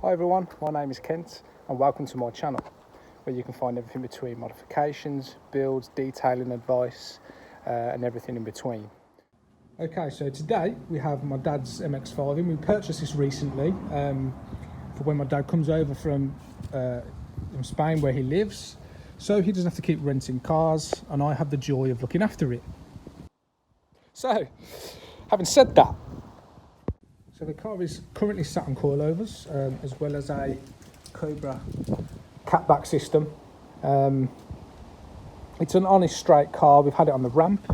Hi everyone, my name is Kent and welcome to my channel where you can find everything between modifications, builds, detailing advice and everything in between. Okay, so today we have my dad's MX5 and we purchased this recently for when my dad comes over from Spain where he lives, so he doesn't have to keep renting cars and I have the joy of looking after it. So, having said that, so the car is currently sat on coilovers, as well as a Cobra catback system. It's an honest straight car. We've had it on the ramp.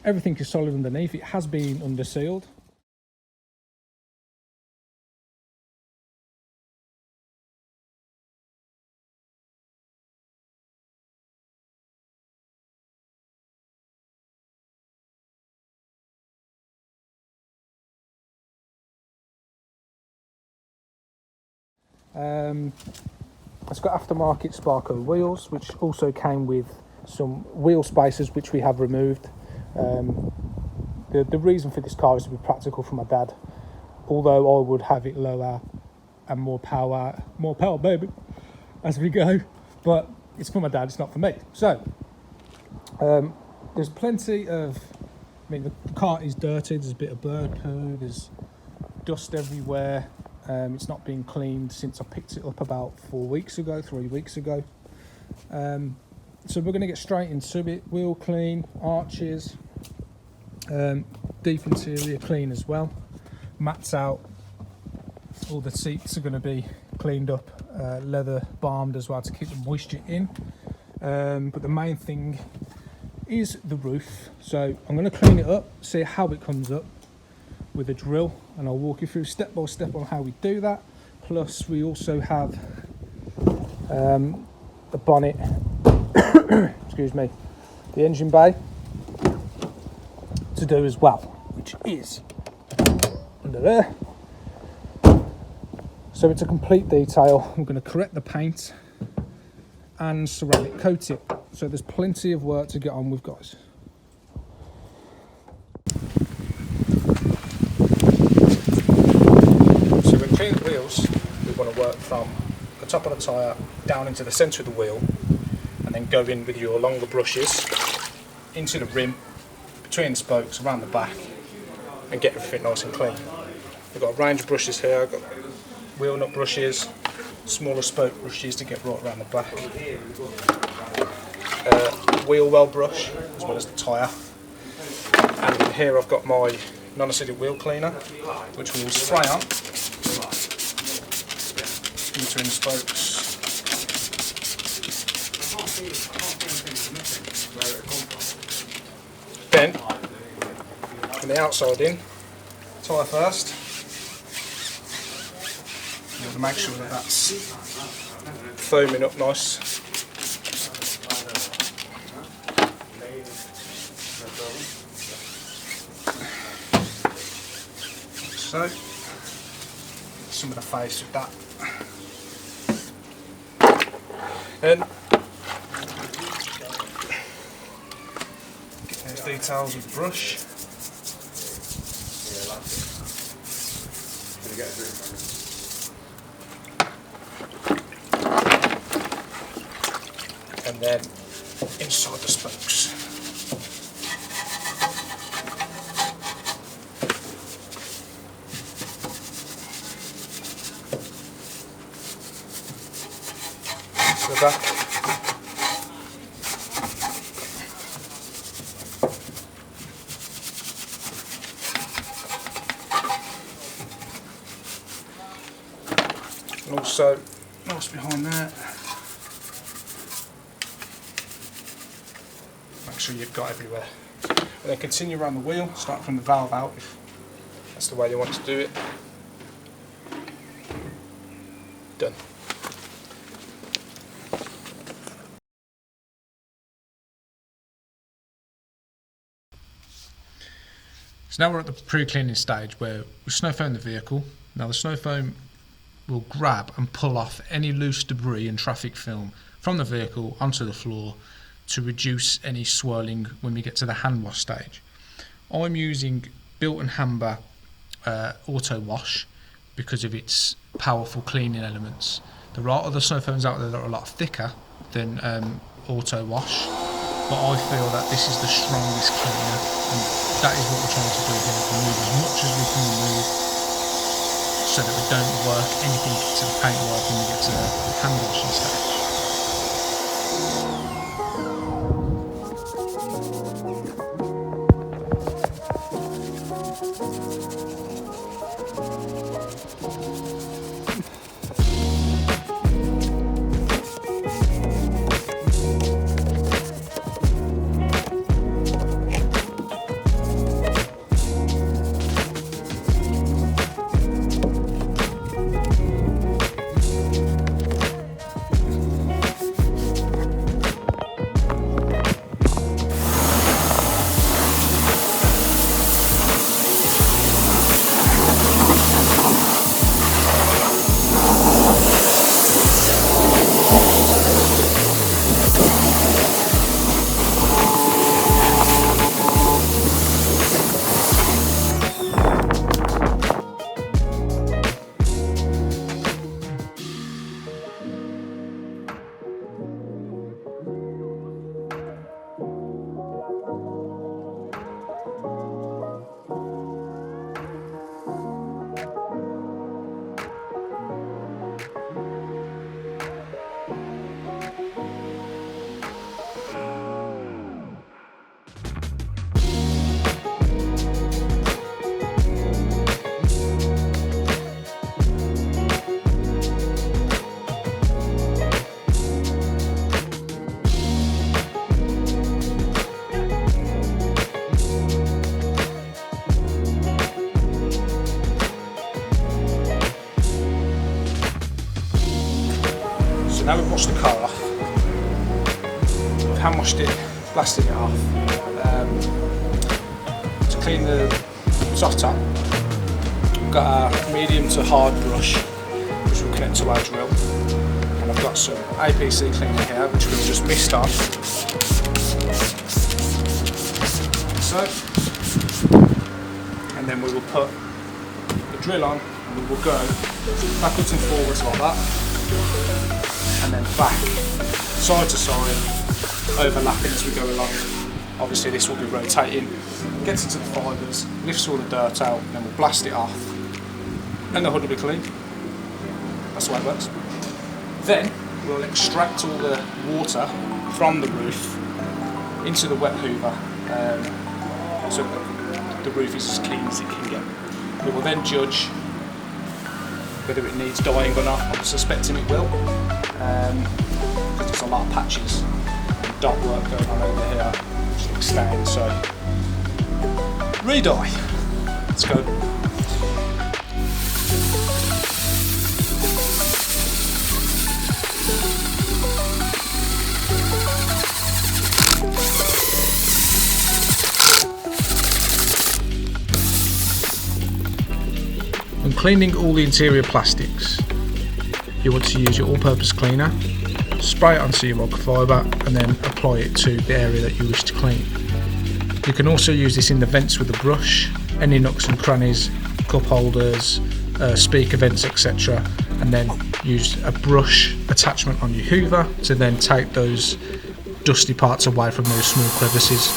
Everything is solid underneath. It has been under sealed. It's got aftermarket Sparko wheels, which also came with some wheel spacers, which we have removed. The reason for this car is to be practical for my dad, although I would have it lower and more power baby, as we go, but it's for my dad, it's not for me. So there's plenty of, the car is dirty, there's a bit of bird poo, there's dust everywhere. It's not been cleaned since I picked it up about 3 weeks ago. So we're going to get straight into it. Wheel clean, arches, deep interior clean as well. Mats out. All the seats are going to be cleaned up, leather balmed as well to keep the moisture in. But the main thing is the roof. So I'm going to clean it up, see how it comes up with a drill, and I'll walk you through step by step on how we do that. Plus we also have the bonnet excuse me, the engine bay to do as well, which is under there. So it's a complete detail. I'm going to correct the paint and ceramic coat it, so there's plenty of work to get on with, guys. Clean the wheels, we want to work from the top of the tyre down into the centre of the wheel, and then go in with your longer brushes into the rim, between the spokes, around the back, and get everything nice and clean. I've got a range of brushes here. I've got wheel nut brushes, smaller spoke brushes to get right around the back, wheel well brush as well as the tyre, and here I've got my non-acidic wheel cleaner, which we will spray on between the spokes. Then, from the outside in, tyre first. You have to make sure that that's foaming up nice. So, some of the face with that. Then get those details with the brush. And then inside the spokes. The back. And also nice behind that. Make sure you've got everywhere. And then continue around the wheel, start from the valve out if that's the way you want to do it. Done. So now we're at the pre-cleaning stage where we snow foam the vehicle. Now the snow foam will grab and pull off any loose debris and traffic film from the vehicle onto the floor to reduce any swirling when we get to the hand wash stage. I'm using Built and Hamber auto wash because of its powerful cleaning elements. There are other snow foams out there that are a lot thicker than auto wash, but I feel that this is the strongest cleaner, and that is what we're trying to do here. Remove as much as we can remove so that we don't work anything to the paintwork when we get to the hand washing stage. Now we've washed the car off, we've hand washed it, blasted it off. To clean the soft top, we've got a medium to hard brush which will connect to our drill, and I've got some APC cleaner here which we'll just mist on. So, and then we will put the drill on and we will go backwards and forwards like that, and then back, side to side, overlapping as we go along. Obviously this will be rotating, gets into the fibres, lifts all the dirt out, and then we'll blast it off, and the hood will be clean. That's the way it works. Then we'll extract all the water from the roof into the wet hoover, so that the roof is as clean as it can get. We will then judge whether it needs dyeing or not. I'm suspecting it will, because there's a lot of patches and dot work going on over here, which looks stained, so re-dye. Let's go. When cleaning all the interior plastics, you want to use your all-purpose cleaner, spray it onto your microfiber, and then apply it to the area that you wish to clean. You can also use this in the vents with a brush, any nooks and crannies, cup holders, speaker vents, etc., and then use a brush attachment on your hoover to then take those dusty parts away from those small crevices.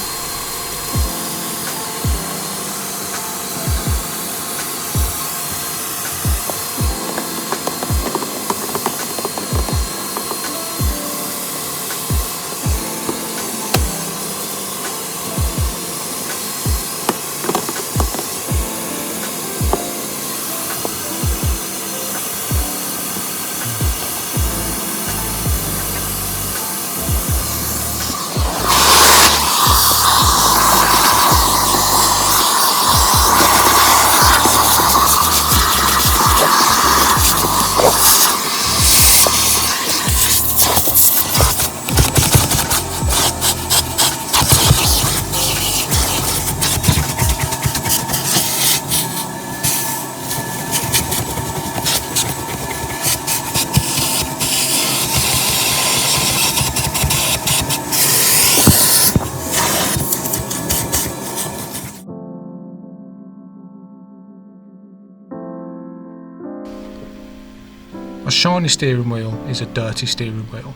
A shiny steering wheel is a dirty steering wheel.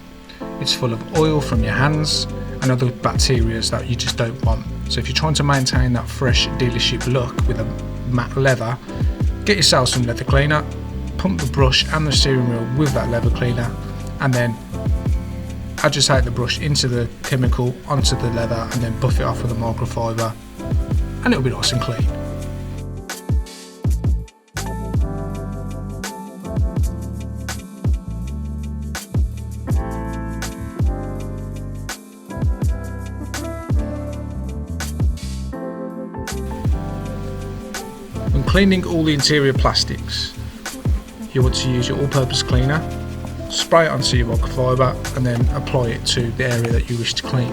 It's full of oil from your hands and other bacteria that you just don't want. So if you're trying to maintain that fresh dealership look with a matte leather, get yourself some leather cleaner, pump the brush and the steering wheel with that leather cleaner, and then agitate the brush into the chemical onto the leather and then buff it off with a microfiber, and it'll be nice and clean. When cleaning all the interior plastics, you want to use your all-purpose cleaner, spray it onto your microfiber and then apply it to the area that you wish to clean.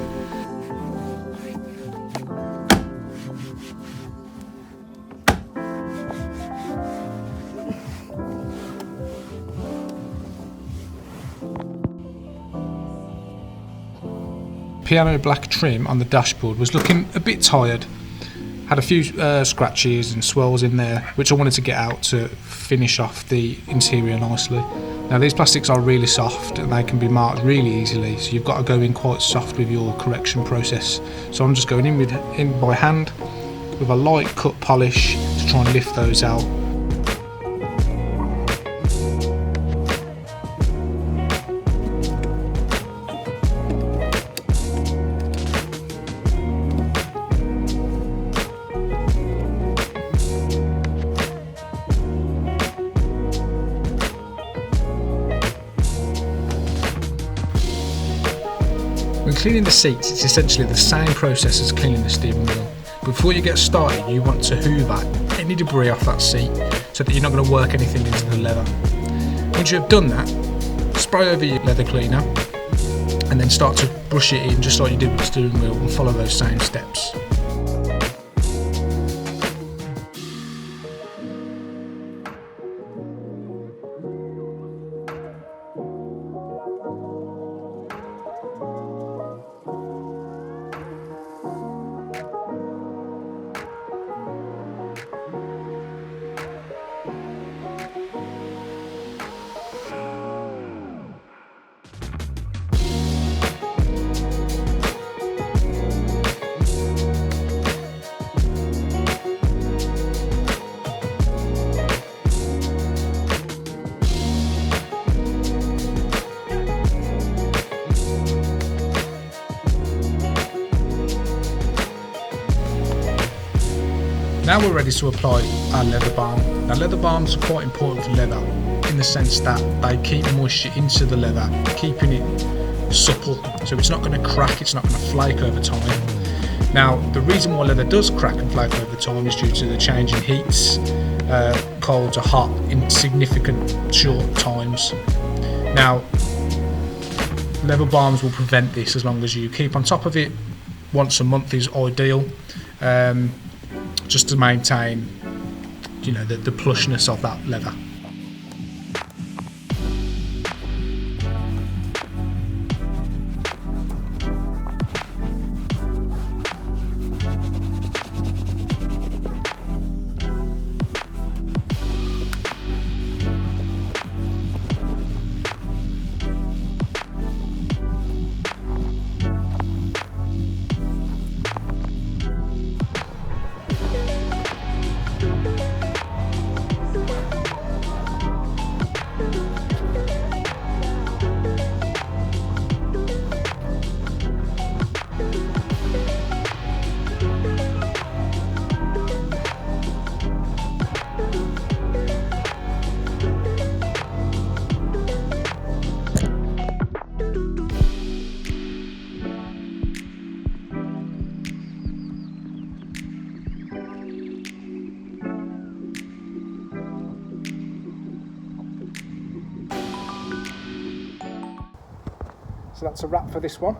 Piano black trim on the dashboard was looking a bit tired. Had a few scratches and swirls in there, which I wanted to get out to finish off the interior nicely. Now these plastics are really soft and they can be marked really easily, so you've got to go in quite soft with your correction process. So I'm just going in by hand with a light cut polish to try and lift those out. When cleaning the seats, it's essentially the same process as cleaning the steering wheel. Before you get started, you want to hoover any debris off that seat so that you're not going to work anything into the leather. Once you have done that, spray over your leather cleaner and then start to brush it in just like you did with the steering wheel and follow those same steps. Now we're ready to apply our leather balm. Now leather balms are quite important for leather in the sense that they keep moisture into the leather, keeping it supple, so it's not going to crack, it's not going to flake over time. Now the reason why leather does crack and flake over time is due to the change in heats, cold to hot in significant short times. Now leather balms will prevent this as long as you keep on top of it. Once a month is ideal. Just to maintain, you know, the plushness of that leather. So that's a wrap for this one.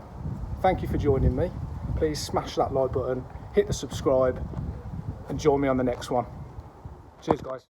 Thank you for joining me. Please smash that like button, hit the subscribe, and join me on the next one. Cheers guys.